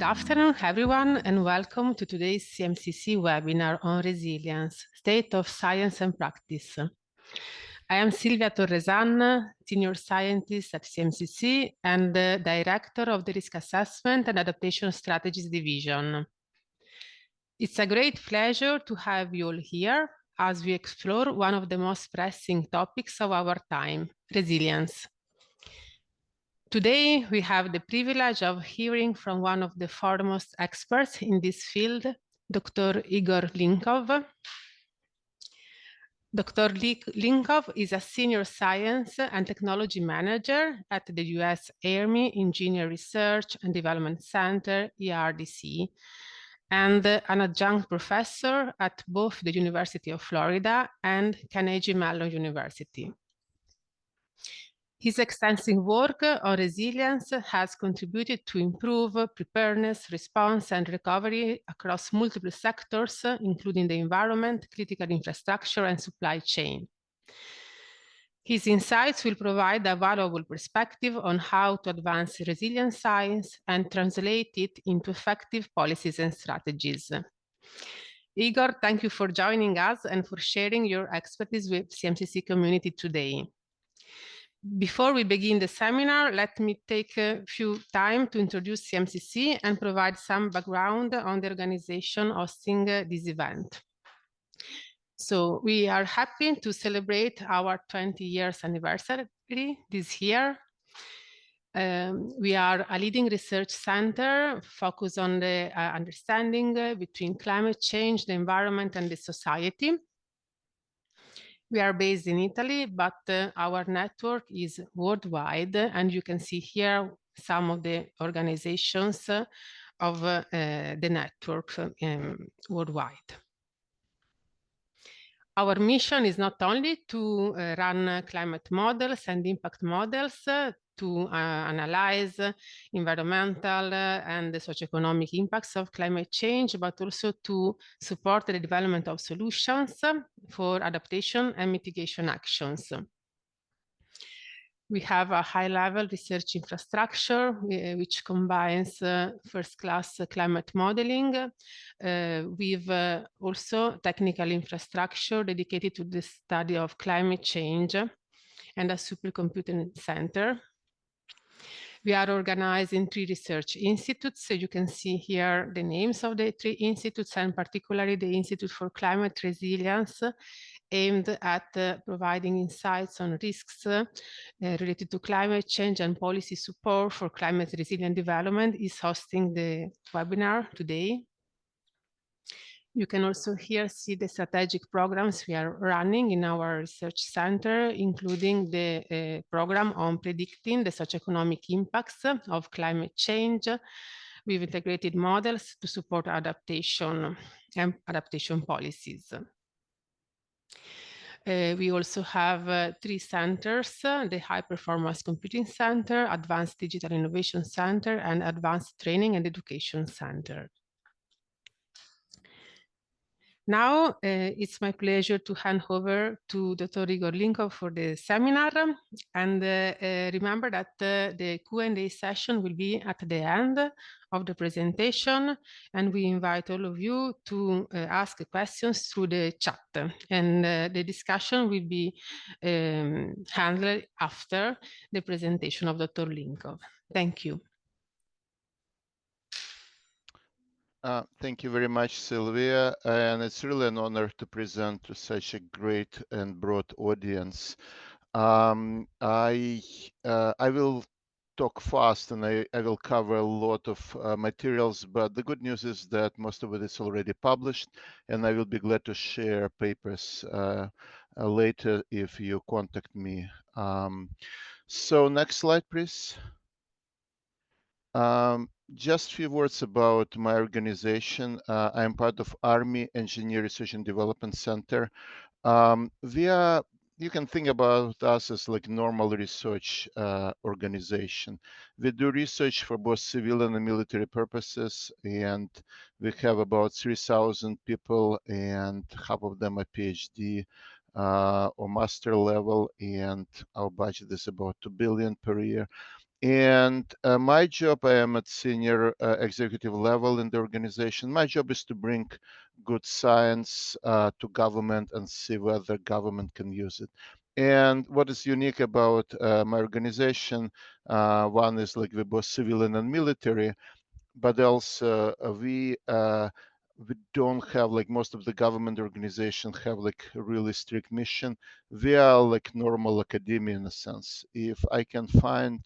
afternoon, everyone, and welcome to today's CMCC webinar on resilience, state of science and practice. I am Silvia Torresan, Senior Scientist at CMCC and the Director of the Risk Assessment and Adaptation Strategies Division. It's a great pleasure to have you all here as we explore one of the most pressing topics of our time, resilience. Today, we have the privilege of hearing from one of the foremost experts in this field, Dr. Igor Linkov. Dr. Linkov is a Senior Science and Technology Manager at the U.S. Army Engineer Research and Development Center, ERDC, and an adjunct professor at both the University of Florida and Carnegie Mellon University. His extensive work on resilience has contributed to improve preparedness, response, and recovery across multiple sectors, including the environment, critical infrastructure, and supply chain. His insights will provide a valuable perspective on how to advance resilience science and translate it into effective policies and strategies. Igor, thank you for joining us and for sharing your expertise with the CMCC community today. Before we begin the seminar, let me take a few time to introduce CMCC and provide some background on the organization hosting this event. So we are happy to celebrate our 20 years anniversary this year. We are a leading research center focused on the understanding between climate change, the environment, and the society. We are based in Italy, but our network is worldwide, and you can see here some of the organizations of the network worldwide. Our mission is not only to run climate models and impact models to analyze environmental and the socioeconomic impacts of climate change, but also to support the development of solutions for adaptation and mitigation actions. We have a high-level research infrastructure which combines first-class climate modeling with also technical infrastructure dedicated to the study of climate change and a supercomputing center. We are organized in 3 research institutes. So you can see here the names of the 3 institutes, and particularly the Institute for Climate Resilience, aimed at providing insights on risks related to climate change and policy support for climate resilient development, is hosting the webinar today. You can also here see the strategic programs we are running in our research center, including the program on predicting the socioeconomic impacts of climate change with integrated models to support adaptation and adaptation policies. We also have 3 centers, the High Performance Computing Center, Advanced Digital Innovation Center, and Advanced Training and Education Center. Now, it's my pleasure to hand over to Dr. Igor Linkov for the seminar. And remember that the Q&A session will be at the end of the presentation, and we invite all of you to ask questions through the chat. And the discussion will be handled after the presentation of Dr. Linkov. Thank you. Thank you very much, Silvia, and it's really an honor to present to such a great and broad audience. I will talk fast, and I will cover a lot of materials, but the good news is that most of it is already published, and I will be glad to share papers later if you contact me. So next slide, please. Just a few words about my organization. I am part of Army Engineer Research and Development Center. You can think about us as like normal research organization. We do research for both civilian and military purposes, and we have about 3,000 people, and half of them are PhD or master level, and our budget is about $2 billion per year. And my job, I am at senior executive level in the organization. My job is to bring good science to government and see whether government can use it. And what is unique about my organization, one is like we're both civilian and military, but also we don't have, like most of the government organizations have, like a really strict mission. We are like normal academia in a sense. If I can find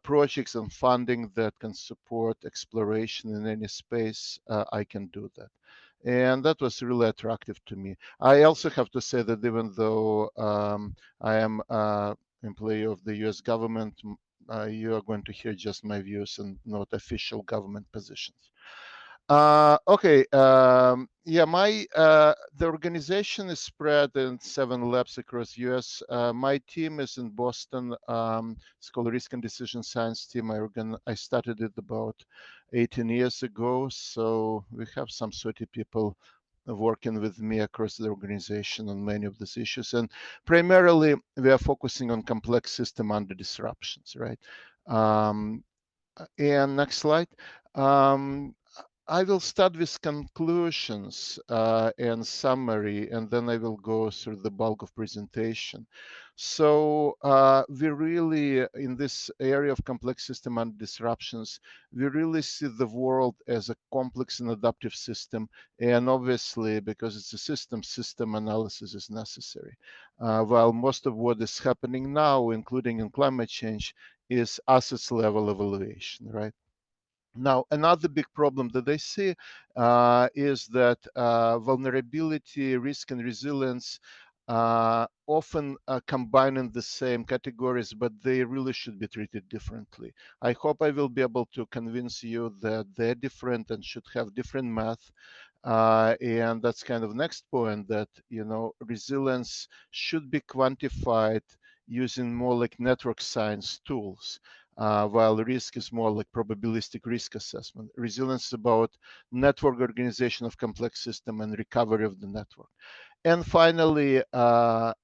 projects and funding that can support exploration in any space, I can do that. And that was really attractive to me. I also have to say that even though I am employee of the US government, you are going to hear just my views and not official government positions. Okay, yeah, the organization is spread in 7 labs across US. My team is in Boston. It's called Risk and Decision Science Team. I started it about 18 years ago, so we have some 30 people working with me across the organization on many of these issues. And primarily, we are focusing on complex system under disruptions, right? And next slide. Um, I will start with conclusions and summary, and then I will go through the bulk of presentation. So we really, in this area of complex system and disruptions, we really see the world as a complex and adaptive system. And obviously, because it's a system analysis is necessary. While most of what is happening now, including in climate change, is assets level evaluation, right? Now, another big problem that I see is that vulnerability, risk, and resilience often combine in the same categories, but they really should be treated differently. I hope I will be able to convince you that they're different and should have different math. And that's kind of next point, that resilience should be quantified using more like network science tools. While risk is more like probabilistic risk assessment. Resilience is about network organization of complex system and recovery of the network. And finally,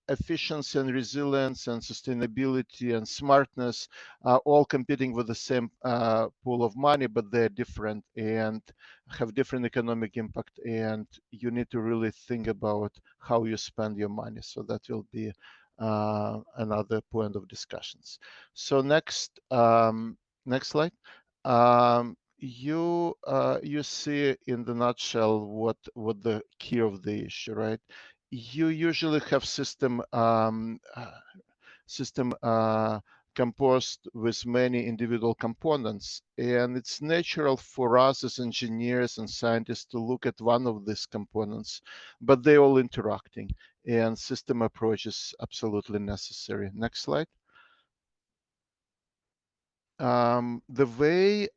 efficiency and resilience and sustainability and smartness are all competing with the same pool of money, but they're different and have different economic impact. And you need to really think about how you spend your money. So that will be another point of discussions. So next slide. You see in the nutshell what the key of the issue, right? You usually have system composed with many individual components, and it's natural for us as engineers and scientists to look at one of these components, but they're all interacting, and system approach is absolutely necessary. Next slide. The way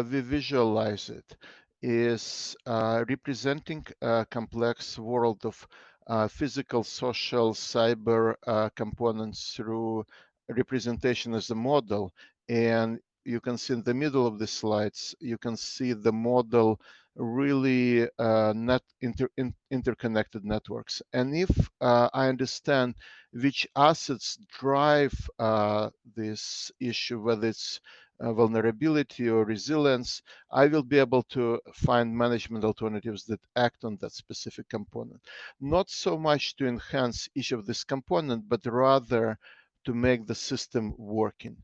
we visualize it is representing a complex world of physical, social, cyber components through representation as a model. And you can see in the middle of the slides, you can see the model really interconnected networks. And if I understand which assets drive this issue, whether it's vulnerability or resilience, I will be able to find management alternatives that act on that specific component. Not so much to enhance each of this component, but rather to make the system working.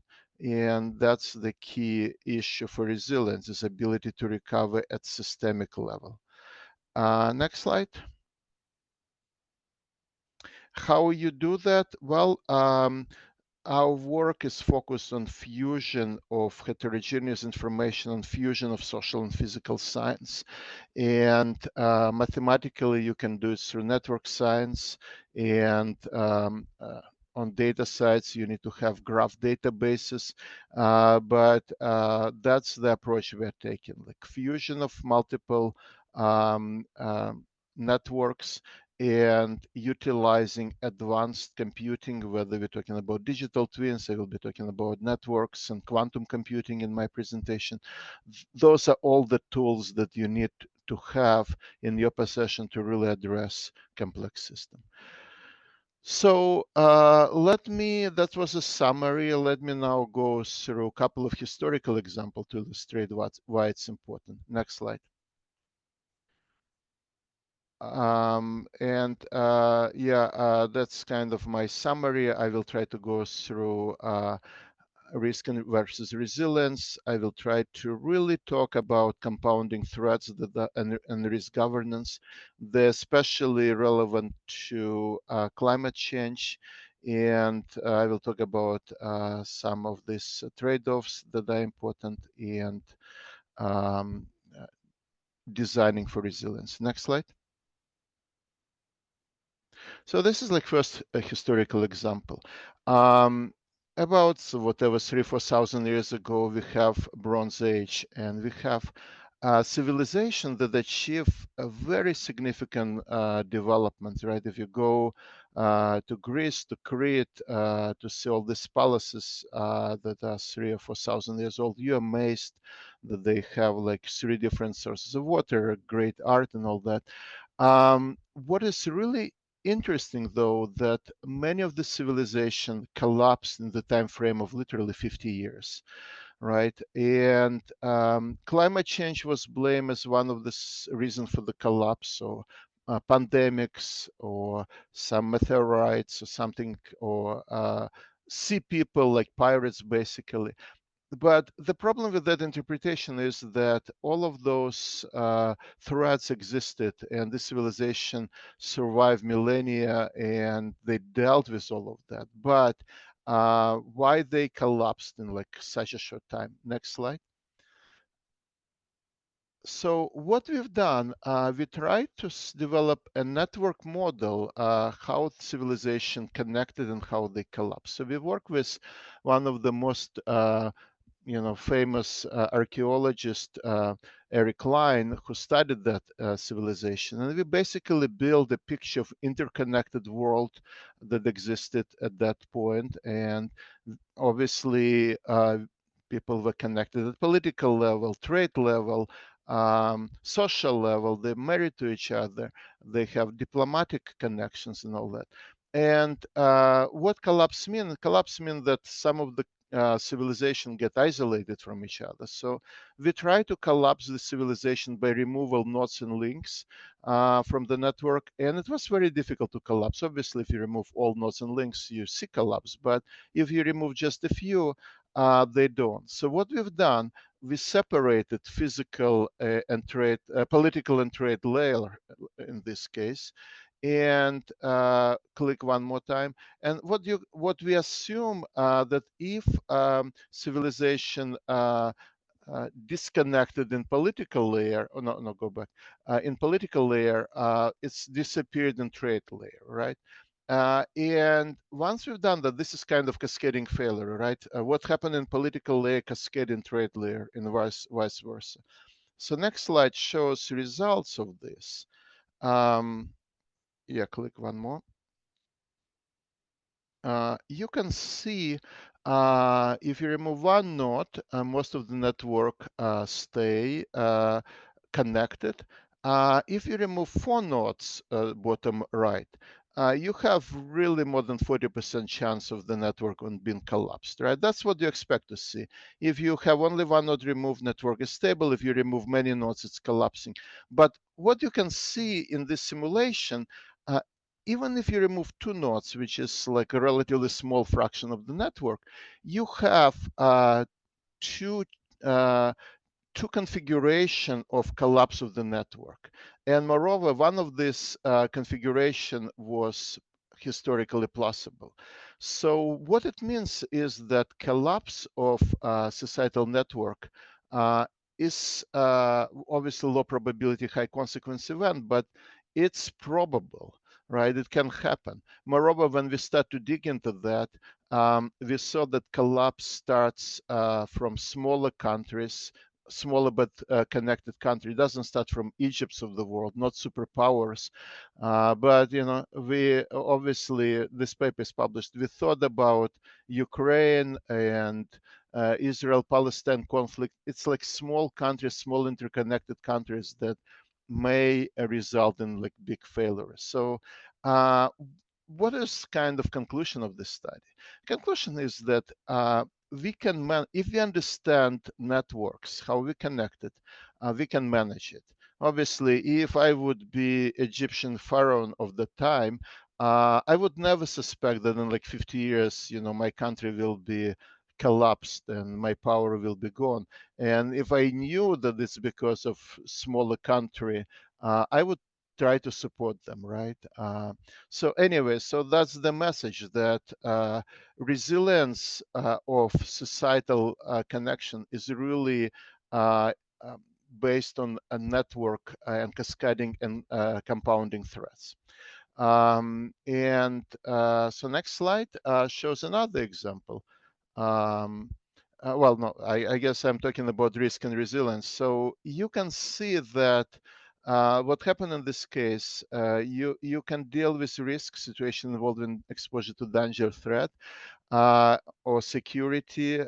And that's the key issue for resilience, is ability to recover at systemic level. Next slide. How you do that? Well, our work is focused on fusion of heterogeneous information and fusion of social and physical science. And mathematically, you can do it through network science. And on data sites, you need to have graph databases. But that's the approach we're taking, like fusion of multiple networks and utilizing advanced computing, whether we're talking about digital twins, I will be talking about networks and quantum computing in my presentation. Those are all the tools that you need to have in your possession to really address complex system. So that was a summary. Let me now go through a couple of historical examples to illustrate why it's important. Next slide. That's kind of my summary. I will try to go through risk versus resilience. I will try to really talk about compounding threats and risk governance. They're especially relevant to climate change. And I will talk about some of these trade-offs that are important and um, uh, designing for resilience. Next slide. So this is like first a historical example. About whatever 3,000-4,000 years ago, we have Bronze Age, and we have a civilization that achieved a very significant development, right? If you go to Greece, to Crete, to see all these palaces that are 3,000 or 4,000 years old, you're amazed that they have like 3 different sources of water, great art, and all that. What is really interesting, though, that many of the civilization collapsed in the time frame of literally 50 years, right? And climate change was blamed as one of the reasons for the collapse, or pandemics, or some meteorites, or something, or sea people like pirates, basically. But the problem with that interpretation is that all of those threats existed, and this civilization survived millennia, and they dealt with all of that. But why they collapsed in like such a short time? Next slide. So what we've done, we tried to develop a network model, how civilization connected and how they collapsed. So we work with one of the most famous archaeologist, Eric Klein, who studied that civilization. And we basically built a picture of interconnected world that existed at that point. And obviously, people were connected at political level, trade level, social level. They're married to each other. They have diplomatic connections and all that. And what collapse mean? Collapse means that some of the civilization get isolated from each other. So we try to collapse the civilization by removal nodes and links from the network. And it was very difficult to collapse. Obviously, if you remove all nodes and links, you see collapse. But if you remove just a few, they don't. So what we've done, we separated physical and trade, political and trade layer in this case, and click one more time. And what we assume that if civilization disconnected in political layer, or no, go back, in political layer, it's disappeared in trade layer, right? And once we've done that, this is kind of cascading failure, right? What happened in political layer cascade in trade layer, and vice versa. So next slide shows results of this. Yeah, click one more. You can see if you remove one node, most of the network stay connected. If you remove 4 nodes, bottom right, you have really more than 40% chance of the network on being collapsed, right? That's what you expect to see. If you have only one node removed, network is stable. If you remove many nodes, it's collapsing. But what you can see in this simulation, even if you remove 2 nodes, which is like a relatively small fraction of the network, you have two uh, two configuration of collapse of the network. And moreover, one of this configuration was historically plausible. So what it means is that collapse of societal network is obviously low probability, high consequence event, but it's probable, right? It can happen. Moreover, when we start to dig into that, we saw that collapse starts from smaller countries, smaller but connected country. It doesn't start from Egypt of the world, not superpowers. But we obviously, this paper is published. We thought about Ukraine and Israel-Palestine conflict. It's like small countries, small interconnected countries that may result in like big failures. So what is kind of conclusion of this study? Conclusion is that we can if we understand networks, how we connect it, we can manage it. Obviously, if I would be Egyptian pharaoh of the time, I would never suspect that in like 50 years, my country will be collapsed and my power will be gone. And if I knew that it's because of smaller country, I would try to support them, right? So anyway, so that's the message, that resilience of societal connection is really uh, um, based on a network and cascading and compounding threats. So next slide shows another example. Um, well, no, I guess I'm talking about risk and resilience. So you can see that what happened in this case, you can deal with risk situation involving exposure to danger, threat, or security.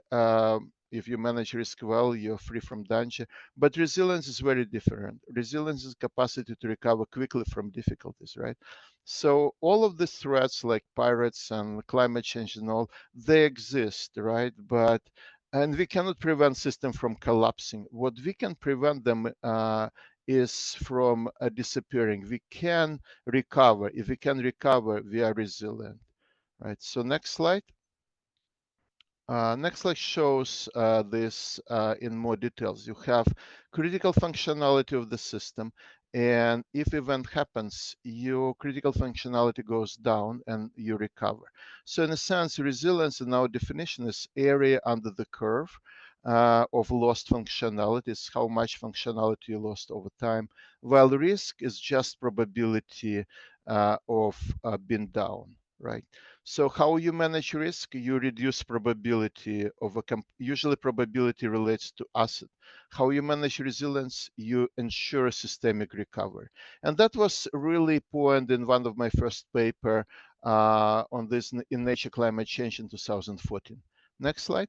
If you manage risk well, you're free from danger. But resilience is very different. Resilience is capacity to recover quickly from difficulties, right? So all of these threats like pirates and climate change and all, they exist, right? And we cannot prevent system from collapsing. What we can prevent them is from disappearing. We can recover. If we can recover, we are resilient, right? So next slide. Next slide shows this in more details. You have critical functionality of the system, and if event happens, your critical functionality goes down and you recover. So in a sense, resilience in our definition is area under the curve of lost functionality. It's how much functionality you lost over time, while risk is just probability of being down, right? So how you manage risk? You reduce probability of usually probability relates to asset. How you manage resilience? You ensure systemic recovery. And that was really point in one of my first paper on this in Nature Climate Change in 2014. Next slide.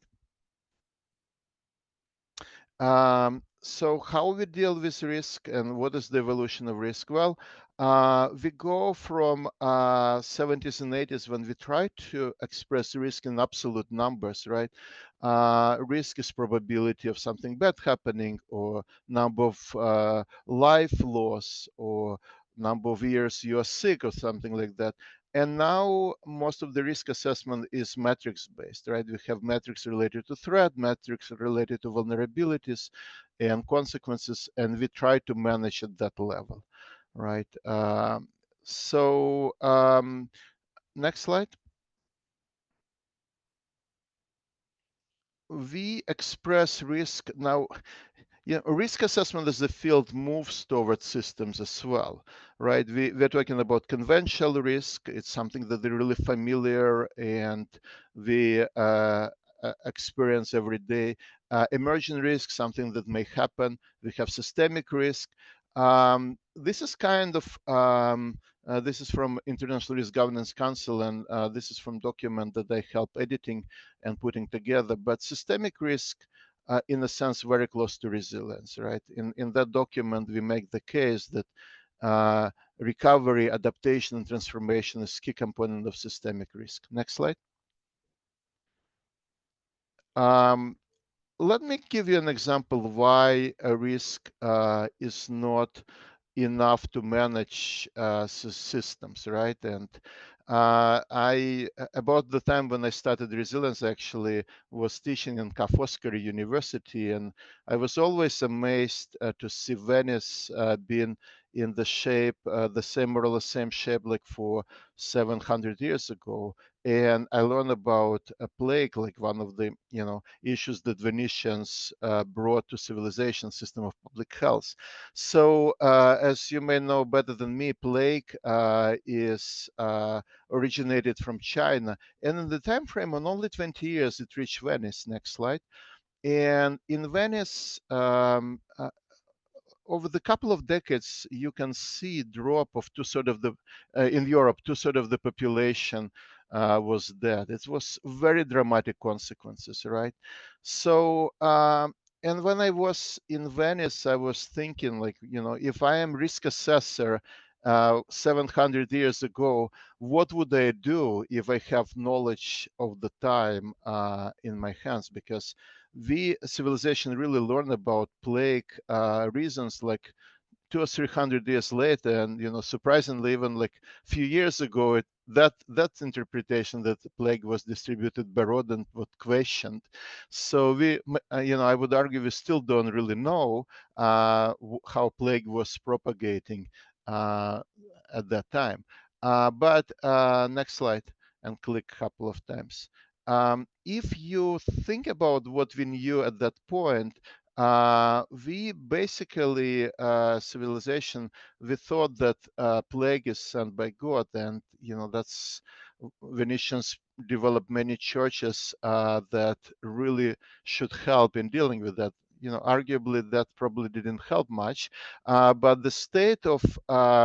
So how we deal with risk and what is the evolution of risk? Well, we go from 70s and 80s when we try to express risk in absolute numbers, right? Risk is probability of something bad happening, or number of life loss, or number of years you are sick, or something like that. And now most of the risk assessment is metrics based, right? We have metrics related to threat, metrics related to vulnerabilities and consequences, and we try to manage at that level, right? Next slide. We express risk now. Yeah, risk assessment as the field moves towards systems as well, right? We're talking about conventional risk. It's something that they're really familiar and we experience every day. Emerging risk, something that may happen. We have systemic risk. This is kind of this is from International Risk Governance Council, and this is from document that I help editing and putting together. But systemic risk, in a sense, very close to resilience, right? In that document, we make the case that recovery, adaptation, and transformation is key component of systemic risk. Next slide. Let me give you an example why a risk is not enough to manage systems, right? And about the time when I started resilience, actually was teaching in Ca' Foscari University, and I was always amazed to see Venice being in the shape, the same, more or less same shape like for 700 years ago. And I learned about a plague, like one of the issues that Venetians brought to civilization, system of public health. So as you may know better than me, plague is originated from China, and in the time frame on only 20 years it reached Venice. Next slide. And in Venice, over the couple of decades, you can see drop of two-thirds of the in Europe, two-thirds of the population was dead. It was very dramatic consequences, right? So, and when I was in Venice, I was thinking, like, if I am risk assessor, 700 years ago, what would I do if I have knowledge of the time in my hands? Because we civilization really learn about plague reasons like 200 or 300 years later, and surprisingly, even like a few years ago, that interpretation that the plague was distributed by rodent was questioned. So I would argue we still don't really know how plague was propagating uh, at that time. But next slide, and click a couple of times. If you think about what we knew at that point, we basically, civilization, we thought that plague is sent by God, and that's Venetians developed many churches that really should help in dealing with that. Arguably that probably didn't help much, but the state of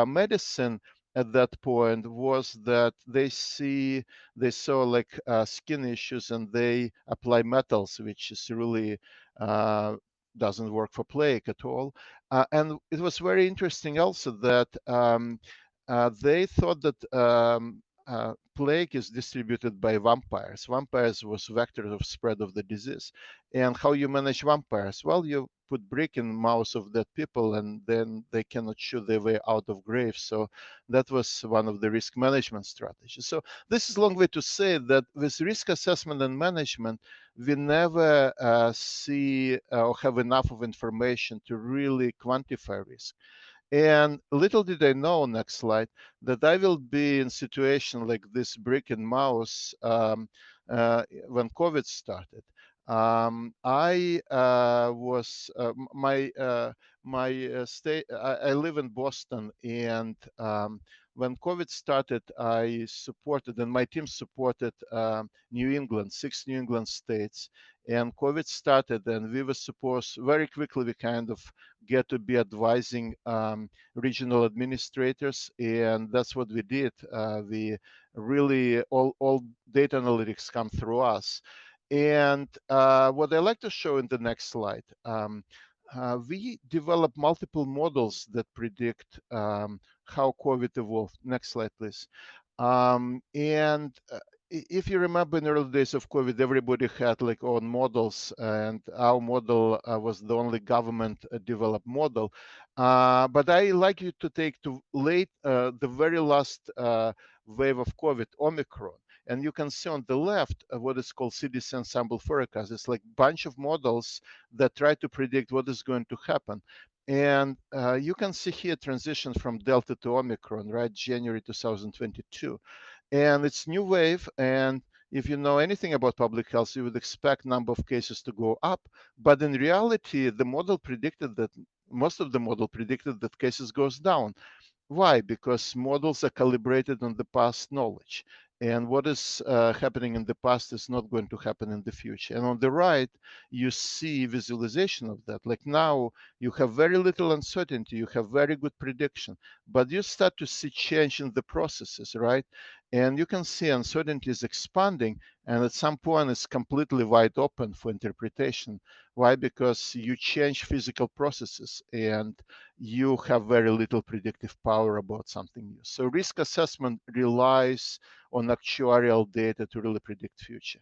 medicine at that point was that they saw like skin issues, and they apply metals, which is really doesn't work for plague at all. And it was very interesting also that they thought that plague is distributed by vampires. Vampires was vectors of spread of the disease. And how you manage vampires? Well, you put brick in mouths of dead people, and then they cannot shoot their way out of graves. So that was one of the risk management strategies. So this is a long way to say that with risk assessment and management, we never see or have enough of information to really quantify risk. And little did I know, next slide, that I will be in situation like this brick and mouse when COVID started. I was my state. I live in Boston, and when COVID started, I supported, and my team supported New England, 6 New England states. And COVID started, and we were supposed very quickly. We kind of get to be advising regional administrators, and that's what we did. We really all data analytics come through us. And what I like to show in the next slide, we develop multiple models that predict how COVID evolved. Next slide, please. And if you remember in the early days of COVID, everybody had like own models, and our model was the only government developed model. But I like you to take to the very last wave of COVID, Omicron. And you can see on the left what is called CDC ensemble forecast. It's like a bunch of models that try to predict what is going to happen. And you can see here transition from Delta to Omicron, right? January 2022. And it's new wave. And if you know anything about public health, you would expect number of cases to go up. But in reality, the model predicted that most of the model predicted that cases goes down. Why? Because models are calibrated on the past knowledge. And what is happening in the past is not going to happen in the future. And on the right, you see visualization of that. Like now, you have very little uncertainty, you have very good prediction, but you start to see change in the processes, right? And you can see uncertainty is expanding, and at some point, it's completely wide open for interpretation. Why? Because you change physical processes, and you have very little predictive power about something new. So risk assessment relies on actuarial data to really predict future.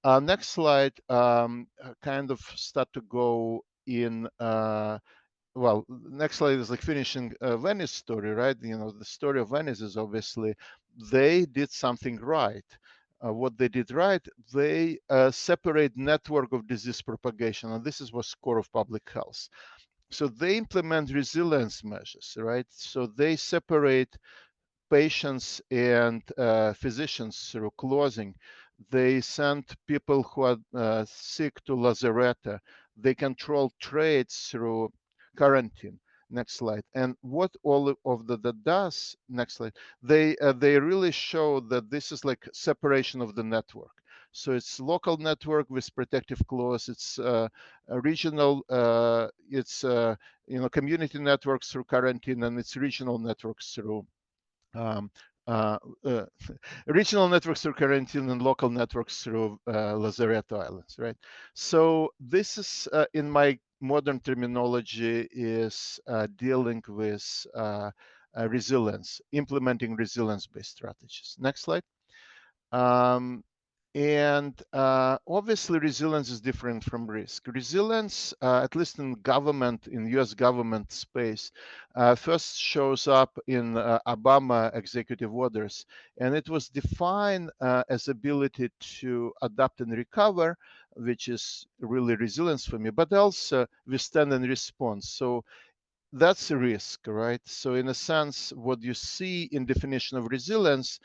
Next slide, kind of start to go in, well, next slide is like finishing Venice story, right? The story of Venice is obviously they did something right. What they did right, they separate network of disease propagation, and this is what's core of public health. So they implement resilience measures, right? So they separate patients and physicians through closing. They send people who are sick to lazaretta. They control trades through quarantine. Next slide. And what all of that does, next slide, they really show that this is like separation of the network. So it's local network with protective clause. It's regional. It's community networks through quarantine, and it's regional networks through um, uh, uh, regional networks through quarantine and local networks through Lazaretto Islands, right? So this is, in my modern terminology, is dealing with resilience, implementing resilience-based strategies. Next slide. Obviously, resilience is different from risk. Resilience, at least in government, in US government space, first shows up in Obama executive orders, and it was defined as ability to adapt and recover, which is really resilience for me, but also withstand and respond. So that's a risk, right? So in a sense, what you see in definition of resilience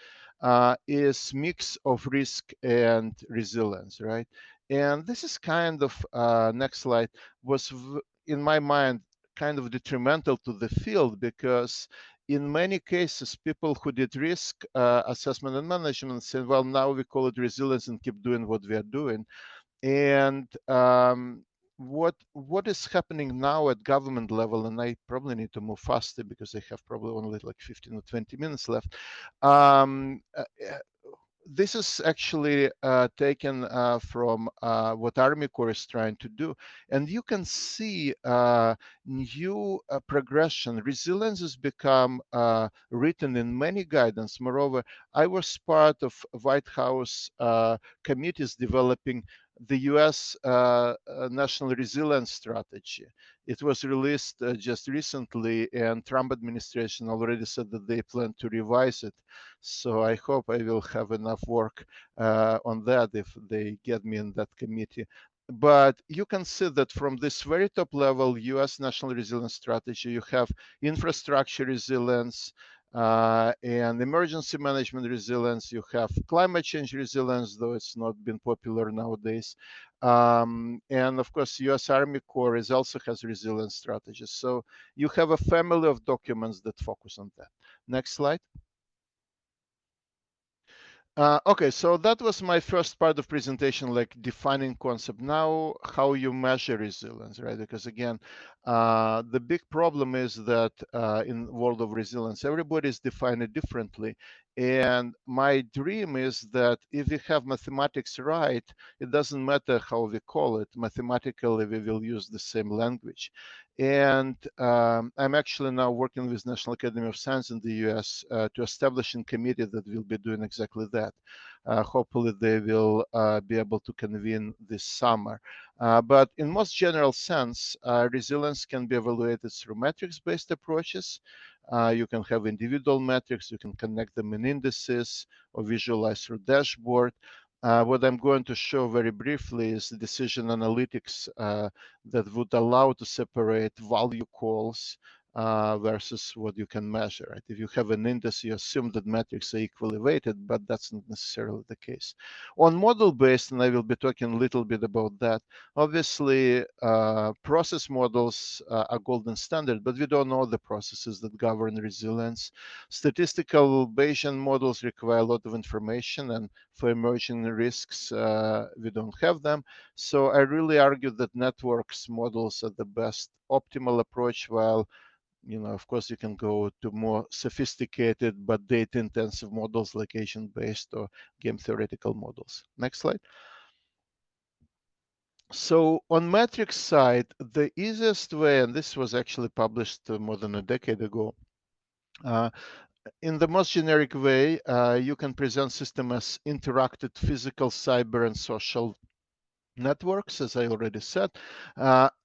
is mix of risk and resilience, right? And this is kind of, next slide, was in my mind kind of detrimental to the field, because in many cases, people who did risk assessment and management said, well, now we call it resilience and keep doing what we are doing. And what is happening now at government level, and I probably need to move faster because I have probably only like 15 or 20 minutes left. This is actually taken from what Army Corps is trying to do. And you can see new progression. Resilience has become written in many guidance. Moreover, I was part of White House committees developing the US National Resilience Strategy. It was released just recently, and Trump administration already said that they plan to revise it. So I hope I will have enough work on that if they get me in that committee. But you can see that from this very top level, US National Resilience Strategy, you have infrastructure resilience, and emergency management resilience. You have climate change resilience, though it's not been popular nowadays. And of course, US Army Corps also has resilience strategies. So you have a family of documents that focus on that. Next slide. Okay, so that was my first part of presentation, like defining concept. Now, how you measure resilience, right? Because again, the big problem is that in world of resilience, everybody is defined it differently. And my dream is that if we have mathematics right, it doesn't matter how we call it. Mathematically, we will use the same language. And I'm actually now working with National Academy of Science in the US to establish a committee that will be doing exactly that. Hopefully they will be able to convene this summer. But in most general sense, resilience can be evaluated through metrics-based approaches. You can have individual metrics, you can connect them in indices or visualize through dashboard. What I'm going to show very briefly is decision analytics that would allow to separate value calls versus what you can measure. Right? If you have an index, you assume that metrics are equally weighted, but that's not necessarily the case. On model-based, and I will be talking a little bit about that, obviously process models are golden standard, but we don't know the processes that govern resilience. Statistical Bayesian models require a lot of information, and for emerging risks, we don't have them. So I really argue that networks models are the best optimal approach, while of course, you can go to more sophisticated but data-intensive models like agent-based or game theoretical models. Next slide. So on metrics side, the easiest way, and this was actually published more than a decade ago, in the most generic way, you can present system as interacted physical, cyber, and social networks, as I already said.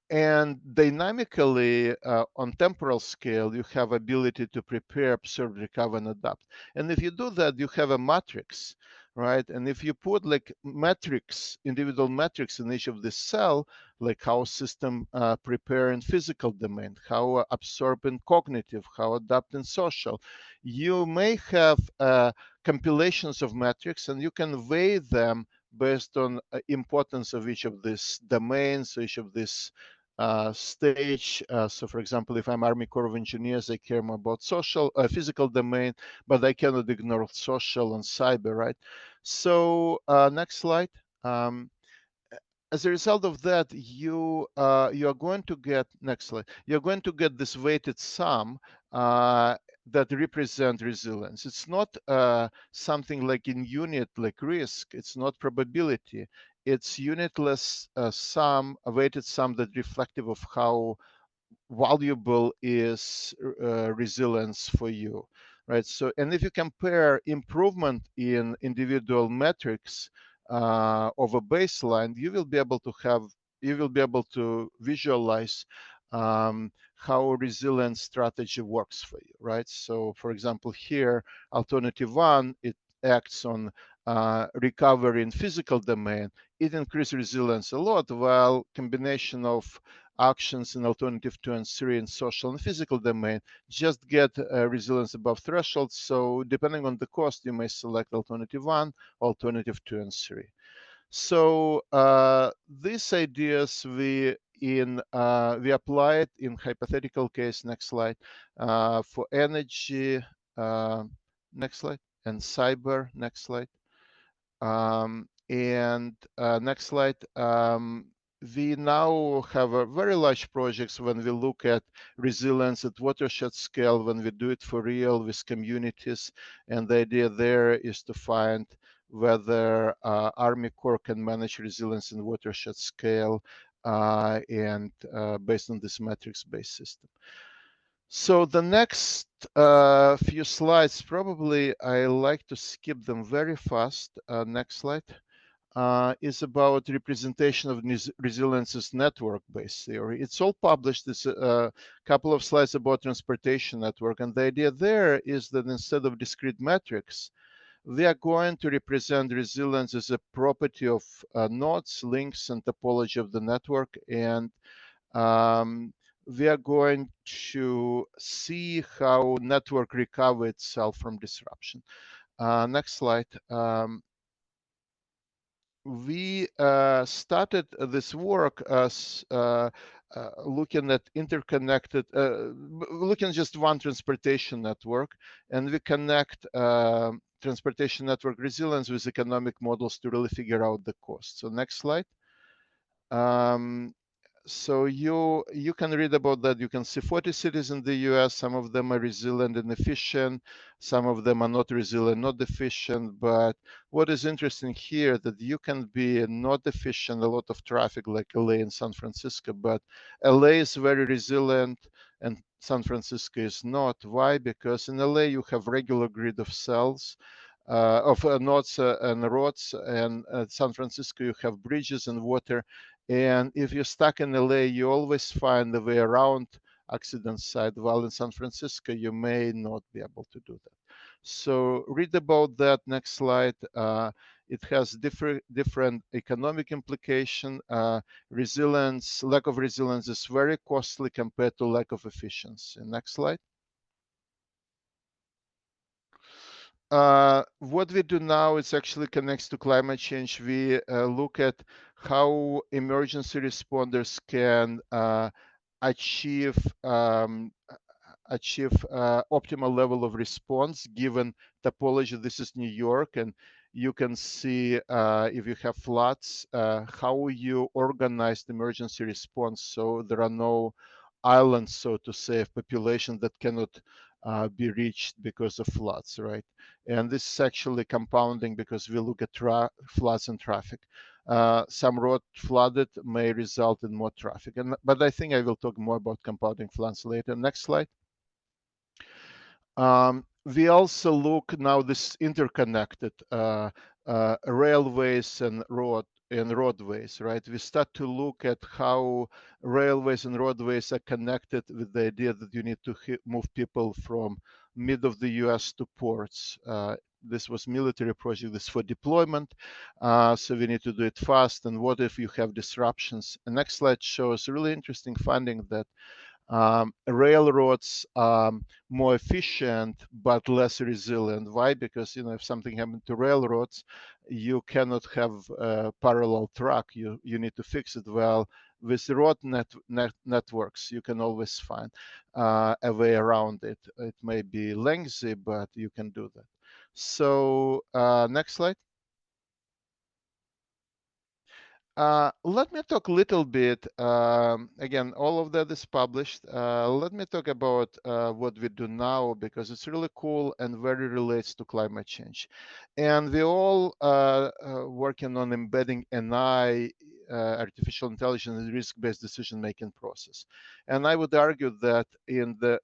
And dynamically, on temporal scale, you have ability to prepare, observe, recover, and adapt. And if you do that, you have a matrix, right? And if you put like metrics, individual metrics in each of this cell, like how system prepare in physical domain, how absorb in cognitive, how adapt in social, you may have compilations of metrics, and you can weigh them based on importance of each of these domains, each of these stage. So for example, if I'm Army Corps of Engineers, I care more about social, physical domain, but I cannot ignore social and cyber, right? So next slide. As a result of that, you are going to get, next slide, you're going to get this weighted sum that represent resilience. It's not something like in unit, like risk. It's not probability. It's unitless sum, a weighted sum that reflective of how valuable is resilience for you, right? So, and if you compare improvement in individual metrics of a baseline, you will be able to visualize how a resilient strategy works for you, right? So, for example, here, alternative one, it acts on recovery in physical domain. It increases resilience a lot, while combination of actions in alternative 2 and 3 in social and physical domain just get resilience above threshold. So depending on the cost, you may select alternative 1, alternative 2 and 3. So these ideas we apply it in hypothetical case. Next slide. For energy, next slide, and cyber. Next slide. Next slide. We now have a very large projects when we look at resilience at watershed scale, when we do it for real with communities. And the idea there is to find whether Army Corps can manage resilience in watershed scale and based on this metrics-based system. So the next few slides, probably I like to skip them very fast. Next slide. Is about representation of resilience's network-based theory. It's all published. It's a couple of slides about transportation network. And the idea there is that instead of discrete metrics, we are going to represent resilience as a property of nodes, links, and topology of the network. And we are going to see how network recover itself from disruption. Next slide. We started this work as looking at interconnected, looking at just one transportation network, and we connect transportation network resilience with economic models to really figure out the cost. So next slide. So you can read about that. You can see 40 cities in the US. Some of them are resilient and efficient. Some of them are not resilient, not efficient. But what is interesting here that you can be not efficient, a lot of traffic like LA and San Francisco, but LA is very resilient and San Francisco is not. Why? Because in LA you have regular grid of cells, of nodes and roads, and at San Francisco you have bridges and water. And if you're stuck in LA, you always find a way around accident site, while in San Francisco, you may not be able to do that. So read about that. Next slide. It has different economic implication. Resilience, lack of resilience is very costly compared to lack of efficiency. Next slide. What we do now is actually connects to climate change. We look at how emergency responders can achieve optimal level of response given topology. This is New York, and you can see if you have floods, how you organize the emergency response. So there are no islands, so to say, of population that cannot be reached because of floods, right? And this is actually compounding because we look at floods and traffic. Some road flooded may result in more traffic, but I think I will talk more about compounding floods later. Next slide. We also look now this interconnected railways and roadways, right? We start to look at how railways and roadways are connected with the idea that you need to move people from mid of the US to ports. This was military project, this for deployment. So we need to do it fast. And what if you have disruptions? The next slide shows a really interesting finding that railroads are more efficient but less resilient. Why? Because if something happened to railroads, you cannot have a parallel track. You need to fix it. Well, with road networks, you can always find a way around it. It may be lengthy, but you can do that. So next slide. Let me talk a little bit, again, all of that is published. Let me talk about what we do now, because it's really cool and very relates to climate change. And we're all working on embedding NI artificial intelligence and risk-based decision-making process. And I would argue that in the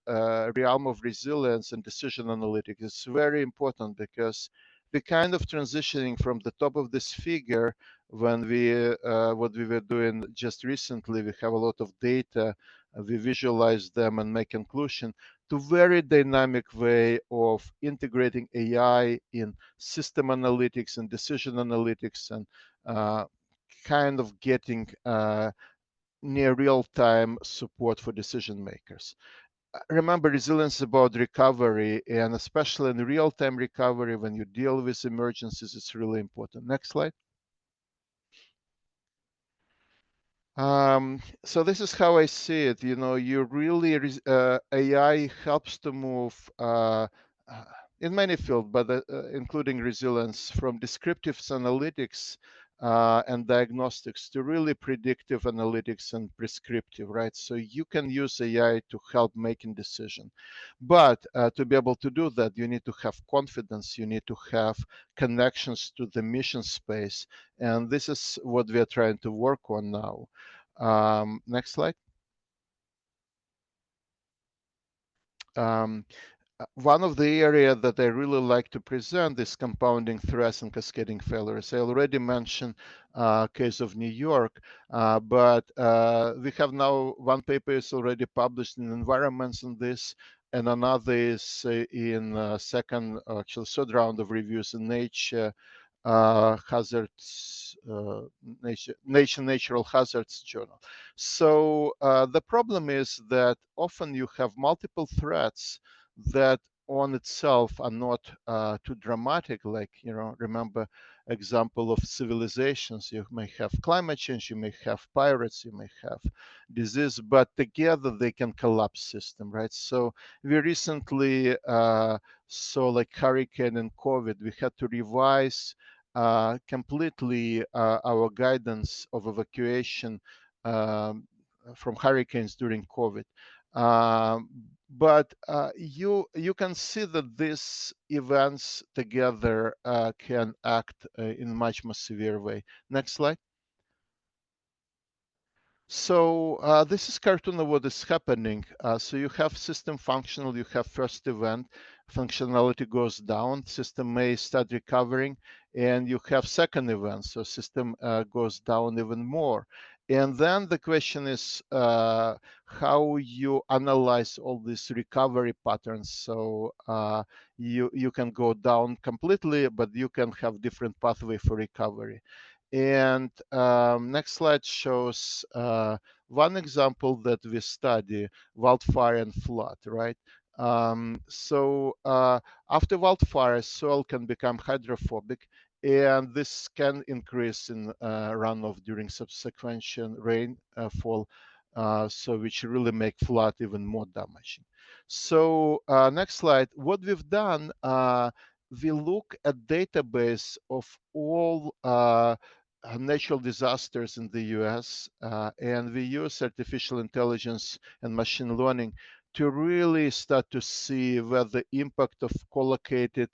realm of resilience and decision analytics, it's very important because the kind of transitioning from the top of this figure, when what we were doing just recently, we have a lot of data, we visualize them and make conclusion, to very dynamic way of integrating AI in system analytics and decision analytics and kind of getting near real-time support for decision makers. Remember, resilience is about recovery, and especially in real-time recovery, when you deal with emergencies, it's really important. Next slide. So this is how I see it. You know, you really AI helps to move in many fields, but including resilience, from descriptive analytics and diagnostics to really predictive analytics and prescriptive, right? So you can use AI to help making decision, but to be able to do that, you need to have confidence. You need to have connections to the mission space, and this is what we are trying to work on now. Next slide. One of the areas that I really like to present is compounding threats and cascading failures. I already mentioned case of New York, but we have now one paper is already published in Environments on this, and another is in actually third round of reviews in Nature Hazards, Nature Natural Hazards Journal. So the problem is that often you have multiple threats that on itself are not too dramatic. Like, you know, remember example of civilizations. You may have climate change, you may have pirates, you may have disease, but together they can collapse system, right? So we recently saw like hurricane and COVID. We had to revise completely our guidance of evacuation from hurricanes during COVID. But you can see that these events together can act in much more severe way. Next slide. So this is cartoon of what is happening. So you have system functional, you have first event, functionality goes down, system may start recovering, and you have second event, so system goes down even more. And then the question is how you analyze all these recovery patterns. So you can go down completely, but you can have different pathway for recovery. And next slide shows one example that we study, wildfire and flood, right? So after wildfire, soil can become hydrophobic, and this can increase in runoff during subsequent rainfall, so which really make flood even more damaging. So next slide. What we've done, we look at database of all natural disasters in the US, and we use artificial intelligence and machine learning to really start to see where the impact of collocated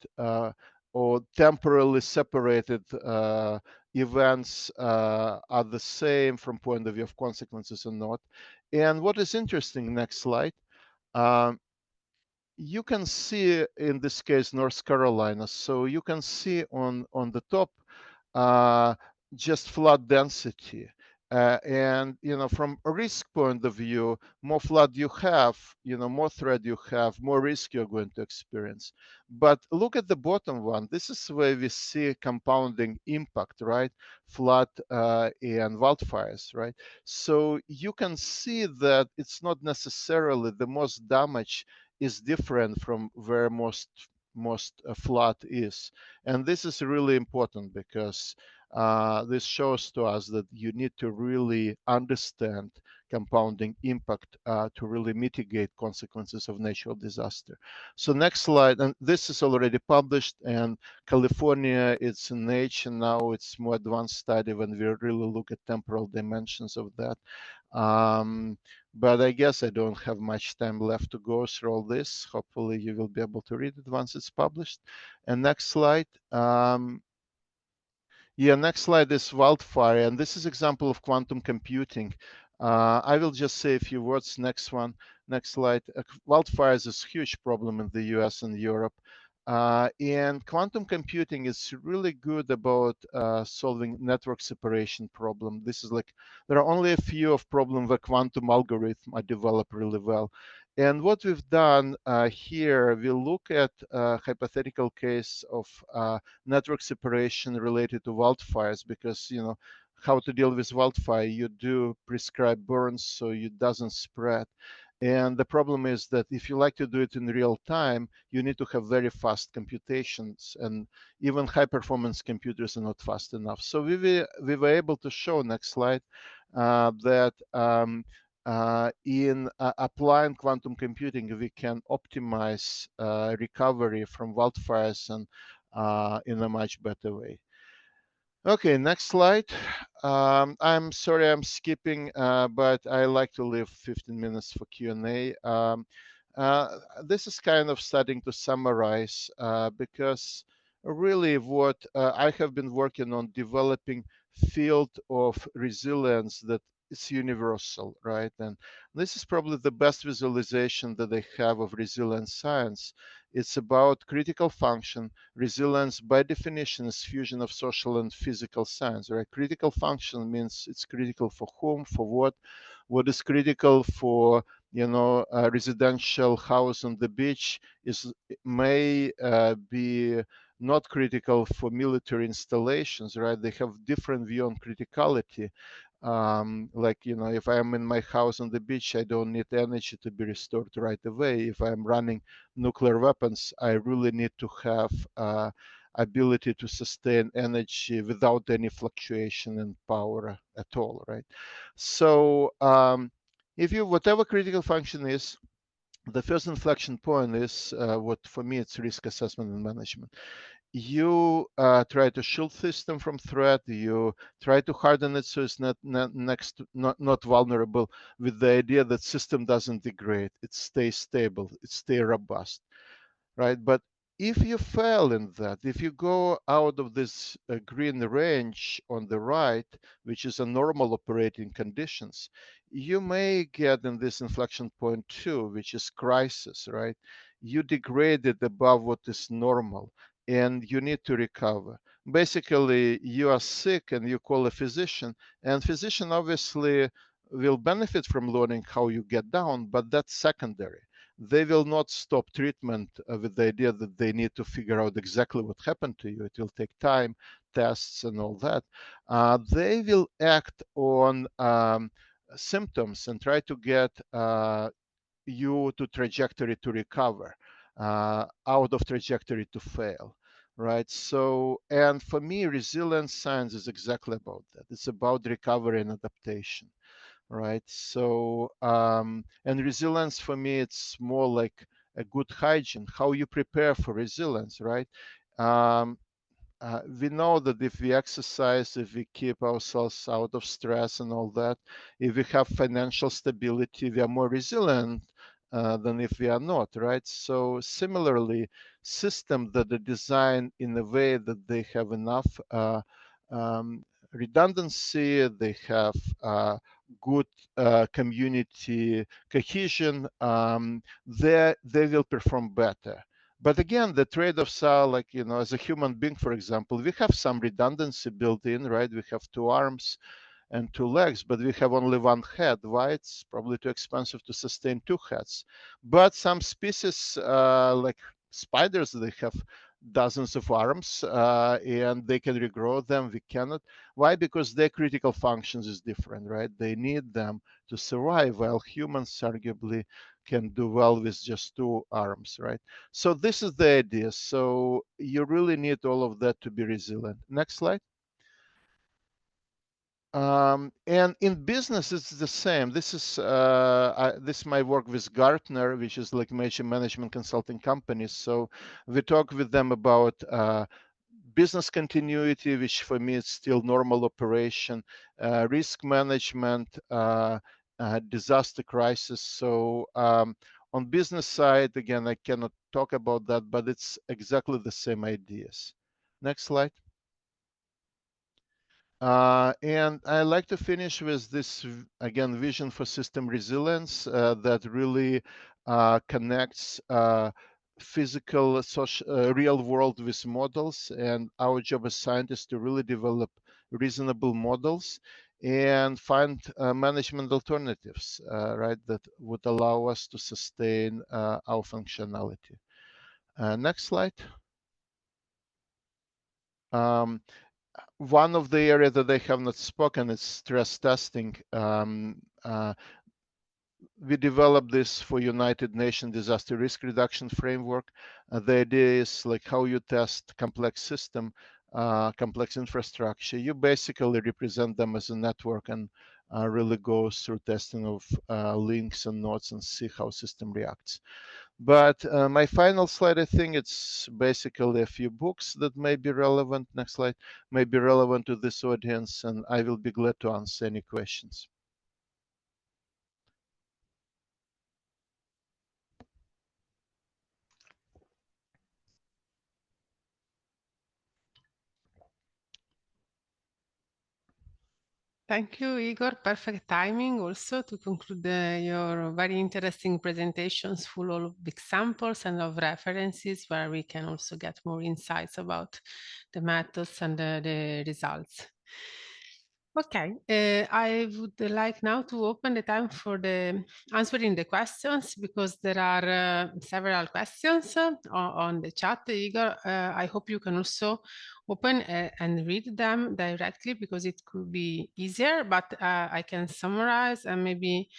or temporarily separated events are the same from point of view of consequences or not. And what is interesting, next slide, you can see in this case North Carolina. So you can see on the top just flood density. And you know, from a risk point of view, more flood you have, you know, more threat you have, more risk you're going to experience. But look at the bottom one. This is where we see compounding impact, right? Flood and wildfires, right? So you can see that it's not necessarily the most damage is different from where most flood is. And this is really important because this shows to us that you need to really understand compounding impact to really mitigate consequences of natural disaster. So next slide, and this is already published, and California, it's in Nature now, it's more advanced study when we really look at temporal dimensions of that. But I guess I don't have much time left to go through all this. Hopefully you will be able to read it once it's published. And next slide. Yeah, next slide is wildfire, and this is example of quantum computing. I will just say a few words. Next one, next slide. Wildfire is a huge problem in the US and Europe. And quantum computing is really good about solving network separation problem. This is like, there are only a few of problems where quantum algorithm are developed really well. And what we've done here, we look at a hypothetical case of network separation related to wildfires, because how to deal with wildfire, you do prescribe burns so it doesn't spread. And the problem is that if you like to do it in real time, you need to have very fast computations, and even high performance computers are not fast enough. So we were able to show, next slide, that in applying quantum computing, we can optimize recovery from wildfires and in a much better way. Okay, next slide. I'm sorry I'm skipping, but I like to leave 15 minutes for Q&A. This is kind of starting to summarize because really what I have been working on, developing field of resilience that is universal, right? And this is probably the best visualization that I have of resilience science. It's about critical function. Resilience, by definition, is fusion of social and physical science, right? Critical function means it's critical for whom, for what is critical for, a residential house on the beach may be not critical for military installations, right? They have different view on criticality. Like, if I am in my house on the beach, I don't need energy to be restored right away. If I'm running nuclear weapons, I really need to have ability to sustain energy without any fluctuation in power at all, right? So if you, whatever critical function is, the first inflection point is what for me it's risk assessment and management. You try to shield system from threat. You try to harden it so it's not vulnerable, with the idea that system doesn't degrade, it stays stable, it stays robust, right? But if you fail in that, if you go out of this green range on the right, which is a normal operating conditions, you may get in this inflection point two, which is crisis, right? You degrade it above what is normal and you need to recover. Basically, you are sick and you call a physician, and physician obviously will benefit from learning how you get down, but that's secondary. They will not stop treatment with the idea that they need to figure out exactly what happened to you. It will take time, tests, and all that. They will act on symptoms and try to get you to trajectory to recover, out of trajectory to fail, right? So, and for me, resilience science is exactly about that. It's about recovery and adaptation, right? So, and resilience for me, it's more like a good hygiene, how you prepare for resilience, right? Um, we know that if we exercise, if we keep ourselves out of stress and all that, if we have financial stability, we are more resilient than if we are not, right? So similarly, systems that are designed in a way that they have enough um, redundancy, they have good community cohesion, they will perform better. But again, the trade-offs are like, as a human being, for example, we have some redundancy built in, right? We have two arms and two legs, but we have only one head. Why? It's probably too expensive to sustain two heads. But some species, like spiders, they have dozens of arms and they can regrow them. We cannot. Why? Because their critical functions is different, right? They need them to survive, while humans arguably can do well with just two arms, right? So this is the idea. So you really need all of that to be resilient. Next slide. And in business, it's the same. This is my work with Gartner, which is like major management consulting companies. So we talk with them about business continuity, which for me is still normal operation, risk management, disaster crisis. So on business side, again, I cannot talk about that, but it's exactly the same ideas. Next slide. And I like to finish with this, again, vision for system resilience that really connects physical, social, real world with models. And our job as scientists to really develop reasonable models and find management alternatives, right, that would allow us to sustain our functionality. Next slide. One of the areas that they have not spoken is stress testing. We developed this for United Nations Disaster Risk Reduction Framework. The idea is like how you test complex system, complex infrastructure. You basically represent them as a network and really go through testing of links and nodes and see how system reacts. But my final slide, I think it's basically a few books that may be relevant. Next slide, may be relevant to this audience, and I will be glad to answer any questions. Thank you, Igor. Perfect timing also to conclude your very interesting presentations full of examples and of references where we can also get more insights about the methods and the results. Okay, I would like now to open the time for the answering the questions because there are several questions on the chat. Igor, I hope you can also open and read them directly because it could be easier, but I can summarize and maybe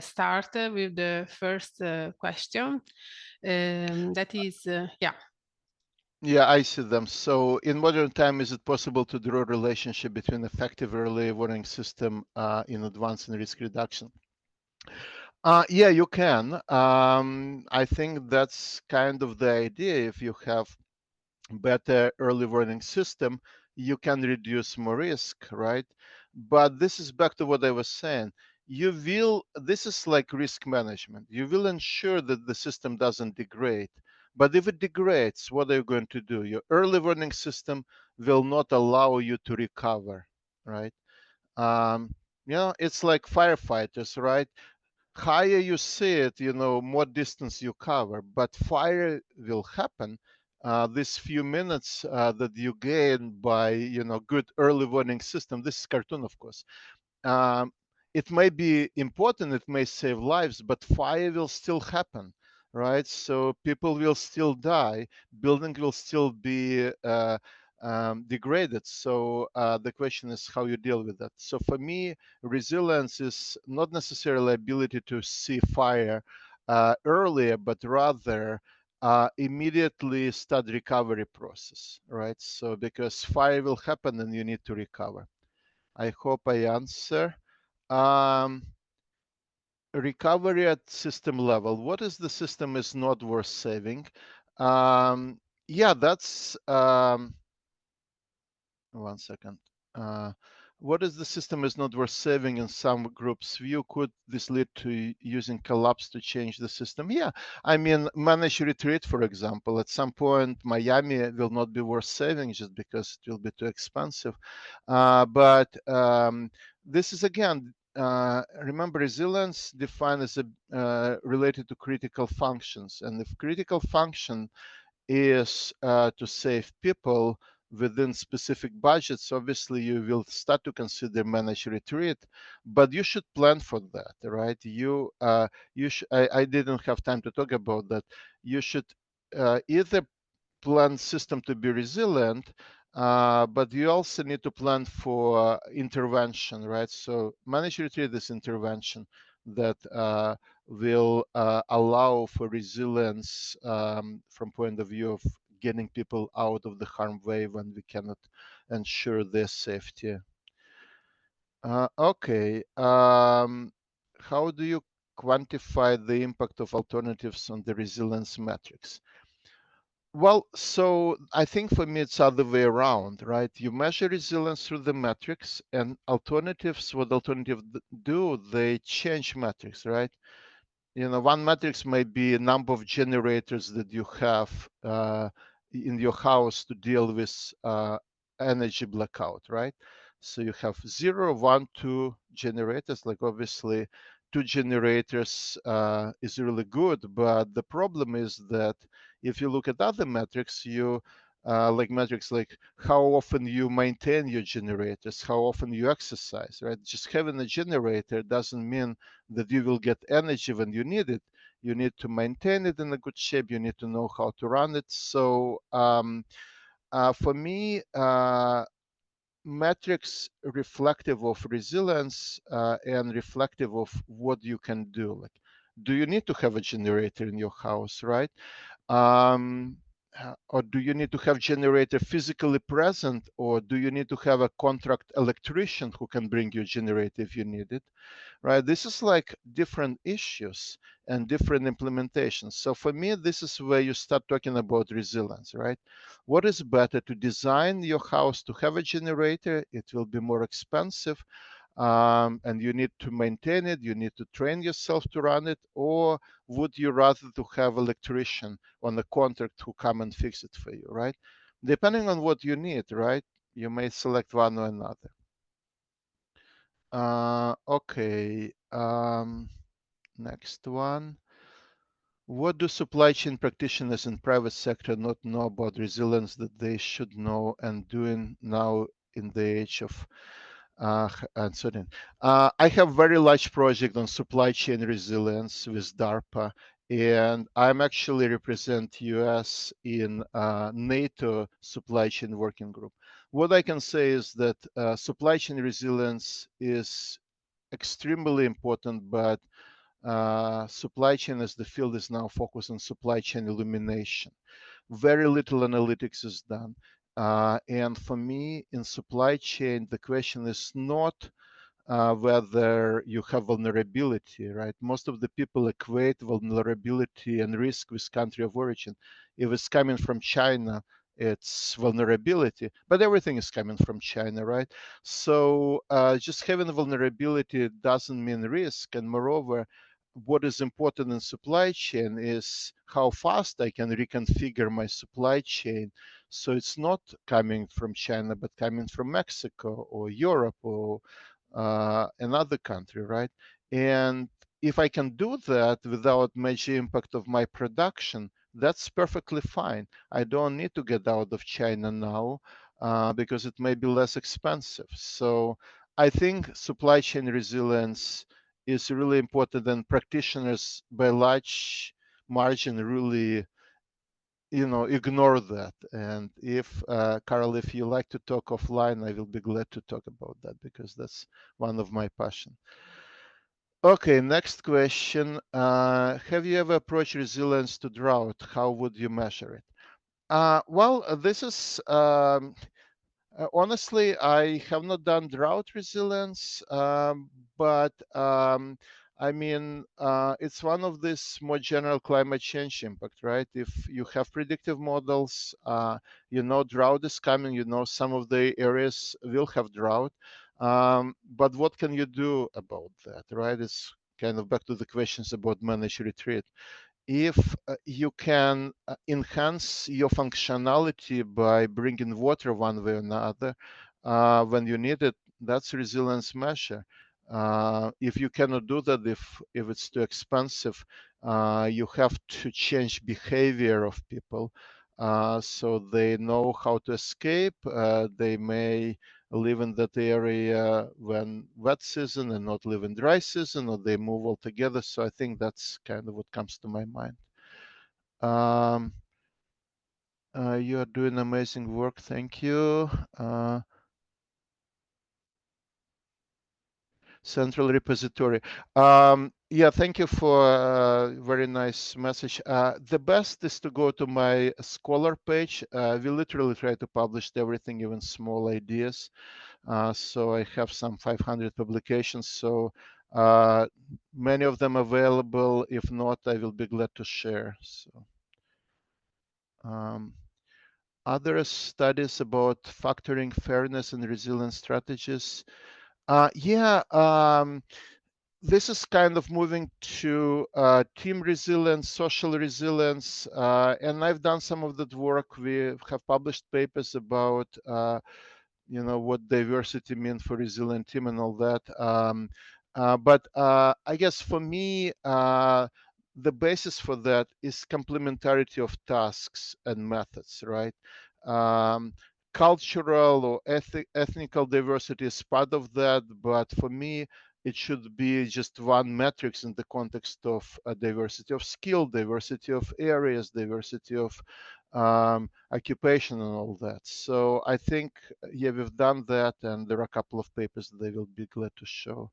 start with the first question. That is, yeah. Yeah, I see them. So in modern time, is it possible to draw a relationship between effective early warning system in advance and risk reduction? Yeah, you can. I think that's kind of the idea. If you have better early warning system, you can reduce more risk, right? But this is back to what I was saying. This is like risk management. You will ensure that the system doesn't degrade. But if it degrades, what are you going to do? Your early warning system will not allow you to recover, right? It's like firefighters, right? Higher you see it, more distance you cover, but fire will happen. These few minutes that you gain by, good early warning system, this is cartoon, of course. Um, it may be important, it may save lives, but fire will still happen, right? So people will still die, building will still be degraded. So the question is how you deal with that. So for me, resilience is not necessarily ability to see fire earlier, but rather immediately start recovery process, right? So because fire will happen and you need to recover. I hope I answer. Recovery at system level. What is the system is not worth saving? Yeah, that's one second. What is the system is not worth saving in some groups' view? Could this lead to using collapse to change the system? Yeah, I mean, managed retreat, for example, at some point, Miami will not be worth saving just because it will be too expensive. But this is again, remember, resilience defined as related to critical functions. And if critical function is to save people within specific budgets, obviously you will start to consider managed retreat, but you should plan for that, right? I didn't have time to talk about that. You should either plan system to be resilient, but you also need to plan for intervention, right? So managed retreat is intervention that will allow for resilience from point of view of getting people out of the harm wave when we cannot ensure their safety. Okay. How do you quantify the impact of alternatives on the resilience metrics? Well, so I think for me it's other way around, right? You measure resilience through the metrics, and alternatives, what alternatives do, they change metrics, right? One metrics may be a number of generators that you have in your house to deal with energy blackout, right? So you have 0, 1, 2 generators. Like obviously 2 generators is really good, but the problem is that if you look at other metrics, you like metrics like how often you maintain your generators, how often you exercise, right? Just having a generator doesn't mean that you will get energy when you need it. You need to maintain it in a good shape. You need to know how to run it. So for me, metrics reflective of resilience and reflective of what you can do. Like, do you need to have a generator in your house, right? Or do you need to have generator physically present, or do you need to have a contract electrician who can bring you a generator if you need it? Right? This is like different issues and different implementations. So for me, this is where you start talking about resilience, right? What is better, to design your house to have a generator? It will be more expensive, and you need to maintain it. You need to train yourself to run it, or would you rather to have electrician on a contract who come and fix it for you, right? Depending on what you need, right? You may select one or another. Okay, next one. What do supply chain practitioners in private sector not know about resilience that they should know and doing now in the age of uncertain? I have very large project on supply chain resilience with DARPA, and I'm actually represent US in NATO supply chain working group. What I can say is that supply chain resilience is extremely important, but supply chain as the field is now focused on supply chain illumination. Very little analytics is done. And for me, in supply chain, the question is not whether you have vulnerability, right? Most of the people equate vulnerability and risk with country of origin. If it's coming from China, it's vulnerability, but everything is coming from China, right? So just having a vulnerability doesn't mean risk. And moreover, what is important in supply chain is how fast I can reconfigure my supply chain. So it's not coming from China, but coming from Mexico or Europe or another country, right? And if I can do that without major impact of my production, that's perfectly fine. I don't need to get out of China now because it may be less expensive. So I think supply chain resilience is really important, and practitioners by large margin really ignore that. And if Carl, if you like to talk offline, I will be glad to talk about that, because that's one of my passion. Okay, next question. Have you ever approached resilience to drought? How would you measure it? Well, this is honestly, I have not done drought resilience, but I mean, it's one of this more general climate change impact, right? If you have predictive models, you know drought is coming, you know some of the areas will have drought, but what can you do about that, right? It's kind of back to the questions about managed retreat. If you can enhance your functionality by bringing water one way or another when you need it, that's a resilience measure. If you cannot do that, if it's too expensive, you have to change behavior of people so they know how to escape. They may live in that area when wet season and not live in dry season, or they move altogether. So I think that's kind of what comes to my mind. You are doing amazing work. Thank you. Central repository. Yeah, thank you for a very nice message. The best is to go to my Scholar page. We literally try to publish everything, even small ideas. So I have some 500 publications. So many of them available. If not, I will be glad to share. So other studies about factoring fairness and resilience strategies. This is kind of moving to team resilience, social resilience, and I've done some of that work. We have published papers about you know, what diversity means for resilient team and all that. But I guess for me, the basis for that is complementarity of tasks and methods, right? Cultural or ethnical diversity is part of that, but for me, it should be just one metrics in the context of diversity of skill, diversity of areas, diversity of occupation and all that. So I think, yeah, we've done that, and there are a couple of papers they will be glad to show.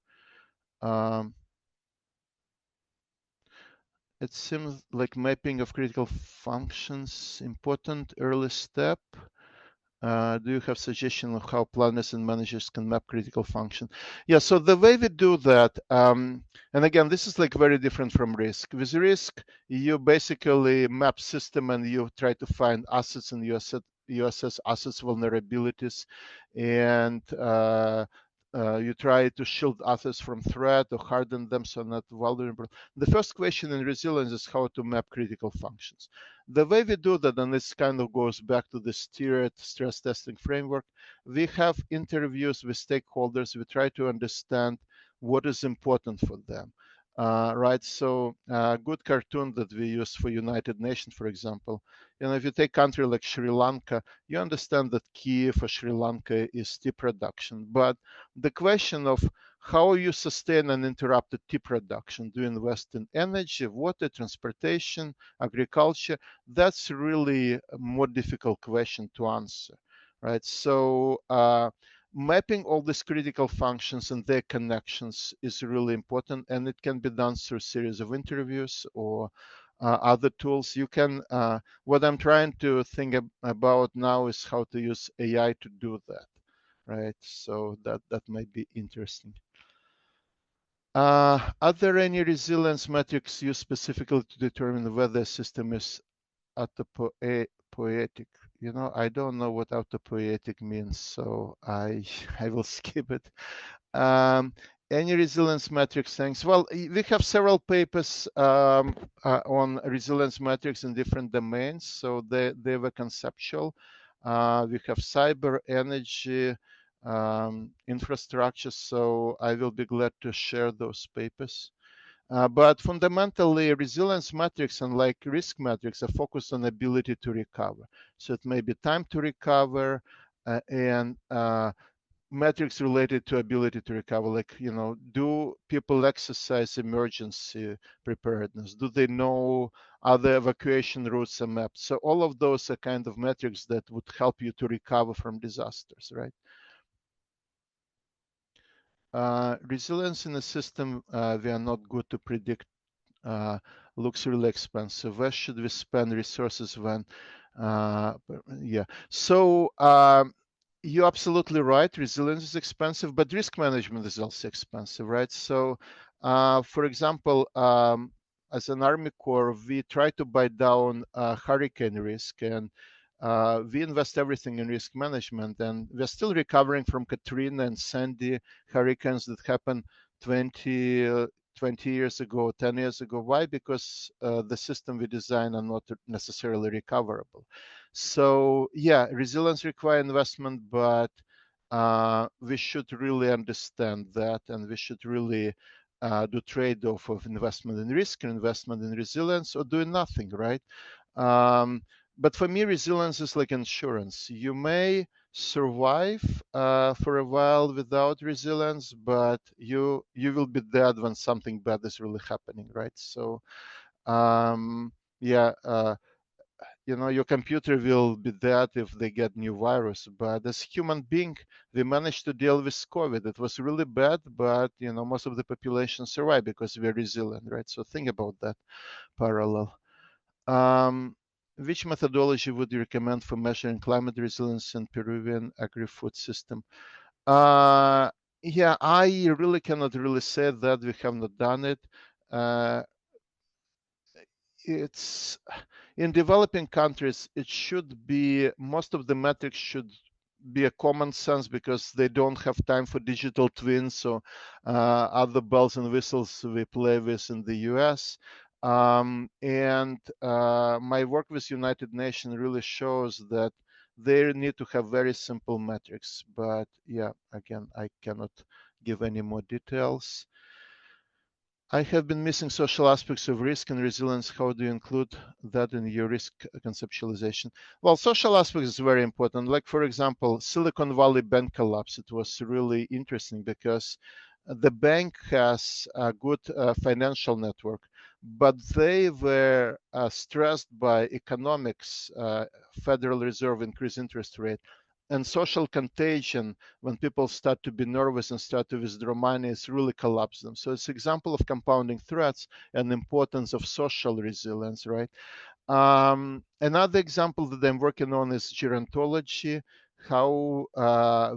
It seems like mapping of critical functions important early step. Do you have suggestion of how planners and managers can map critical function? Yeah, so the way we do that, and again, this is like very different from risk. With risk, you basically map system and you try to find assets and you assess assets vulnerabilities, and you try to shield assets from threat or harden them so not vulnerable. The first question in resilience is how to map critical functions. The way we do that, and this kind of goes back to the steered stress testing framework, we have interviews with stakeholders. We try to understand what is important for them. Right, so a good cartoon that we use for United Nations, for example, you know, if you take country like Sri Lanka, you understand that key for Sri Lanka is tea production. But the question of how you sustain uninterrupted tea production, do you invest in energy, water, transportation, agriculture? That's really a more difficult question to answer, right? So mapping all these critical functions and their connections is really important, and it can be done through a series of interviews or other tools. You can, what I'm trying to think about now is how to use AI to do that, right? So that might be interesting. Are there any resilience metrics used specifically to determine whether a system is autopoietic? You know, I don't know what autopoietic means, so I will skip it. Any resilience metrics? Thanks. Well, we have several papers on resilience metrics in different domains, so they were conceptual. We have cyber, energy, infrastructure, so I will be glad to share those papers. But fundamentally, resilience metrics, unlike risk metrics, are focused on ability to recover. So it may be time to recover and metrics related to ability to recover, like, you know, do people exercise emergency preparedness? Do they know other evacuation routes are mapped? So all of those are kind of metrics that would help you to recover from disasters, right? Resilience in a system we are not good to predict looks really expensive. Where should we spend resources when? Yeah. So you're absolutely right. Resilience is expensive, but risk management is also expensive, right? So, for example, as an Army Corps, we try to buy down hurricane risk, and we invest everything in risk management, and we're still recovering from Katrina and Sandy hurricanes that happened 20 years ago, 10 years ago. Why? Because the system we design are not necessarily recoverable. So yeah, resilience requires investment, but we should really understand that, and we should really do trade-off of investment in risk and investment in resilience, or doing nothing, right? But for me, resilience is like insurance. You may survive for a while without resilience, but you will be dead when something bad is really happening, right? So yeah, you know, your computer will be dead if they get new virus. But as human being, we managed to deal with COVID. It was really bad, but you know, most of the population survived because we're resilient, right? So think about that parallel. Which methodology would you recommend for measuring climate resilience in Peruvian agri-food system? Yeah, I really cannot really say that. We have not done it. It's in developing countries, it should be, most of the metrics should be a common sense because they don't have time for digital twins or other bells and whistles we play with in the US. And my work with United Nations really shows that they need to have very simple metrics. But yeah, again, I cannot give any more details. I have been missing social aspects of risk and resilience. How do you include that in your risk conceptualization? Well, social aspects is very important. Like, for example, Silicon Valley bank collapse. It was really interesting because the bank has a good financial network, but they were stressed by economics, Federal Reserve increased interest rate, and social contagion. When people start to be nervous and start to withdraw money, it's really collapse them. So it's an example of compounding threats and importance of social resilience, right? Another example that I'm working on is gerontology, how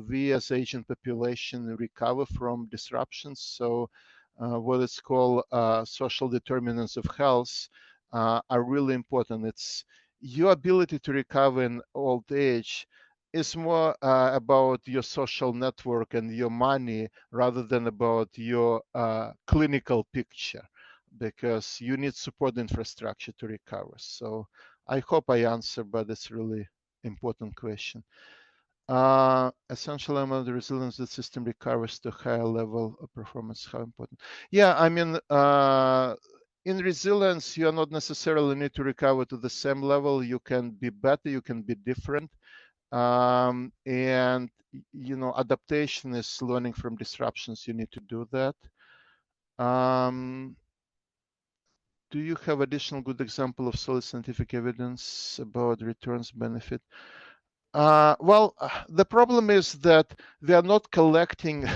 we as Asian population recover from disruptions. So what is called social determinants of health are really important. It's your ability to recover in old age is more about your social network and your money rather than about your clinical picture, because you need support infrastructure to recover. So I hope I answered, but it's really important question. Essential amount of the resilience the system recovers to higher level of performance. How important? Yeah, I mean, in resilience, you are not necessarily need to recover to the same level. You can be better, you can be different. And you know, adaptation is learning from disruptions. You need to do that. Do you have additional good example of solid scientific evidence about returns benefit? The problem is that we are not collecting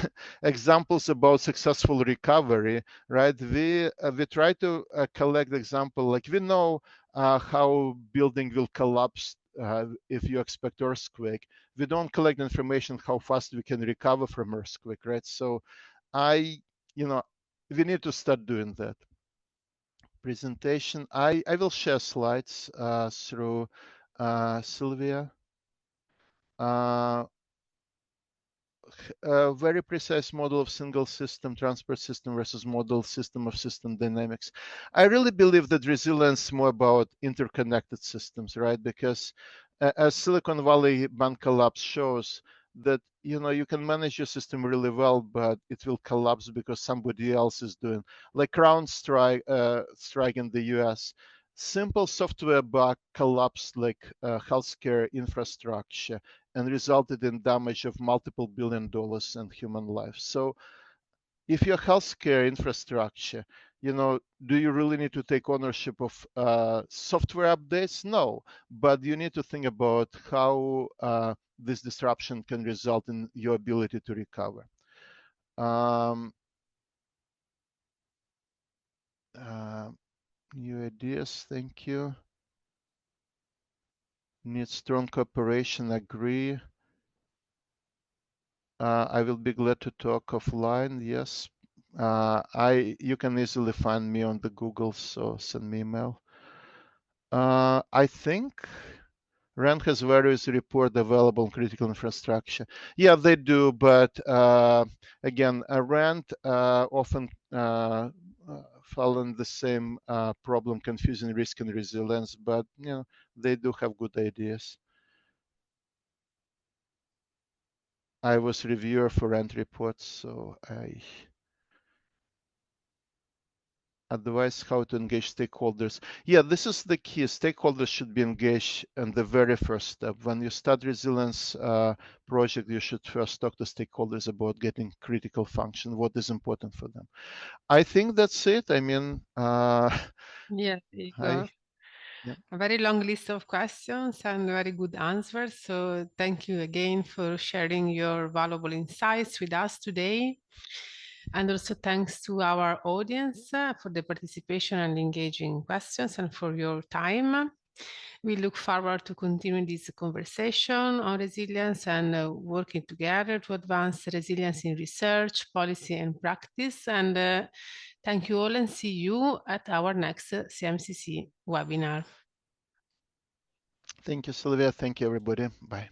examples about successful recovery, right? We try to collect example, like we know how building will collapse if you expect earthquake. We don't collect information how fast we can recover from earthquake, right? So you know, we need to start doing that. Presentation. I will share slides through Silvia. A very precise model of single system transport system versus model system of system dynamics. I really believe that resilience is more about interconnected systems, right? Because as Silicon Valley bank collapse shows, that you can manage your system really well, but it will collapse because somebody else is doing, like CrowdStrike in the US. Simple software bug collapsed like healthcare infrastructure and resulted in damage of multiple $1 billion and human lives. So if your healthcare infrastructure, do you really need to take ownership of software updates? No, but you need to think about how this disruption can result in your ability to recover. New ideas, thank you. Need strong cooperation, agree. I will be glad to talk offline. Yes, you can easily find me on the Google, so send me email. I think RAND has various reports available on critical infrastructure. Yeah, they do, but again, RAND often fall in the same problem, confusing risk and resilience, but they do have good ideas. I was reviewer for RAND reports, so I advise how to engage stakeholders. Yeah, this is the key. Stakeholders should be engaged in the very first step. When you start resilience project, you should first talk to stakeholders about getting critical function, what is important for them. I think that's it. I mean, yeah, a very long list of questions and very good answers. So thank you again for sharing your valuable insights with us today. And also thanks to our audience for the participation and engaging questions and for your time. We look forward to continuing this conversation on resilience and working together to advance resilience in research, policy, and practice. And thank you all and see you at our next CMCC webinar. Thank you, Silvia. Thank you, everybody. Bye.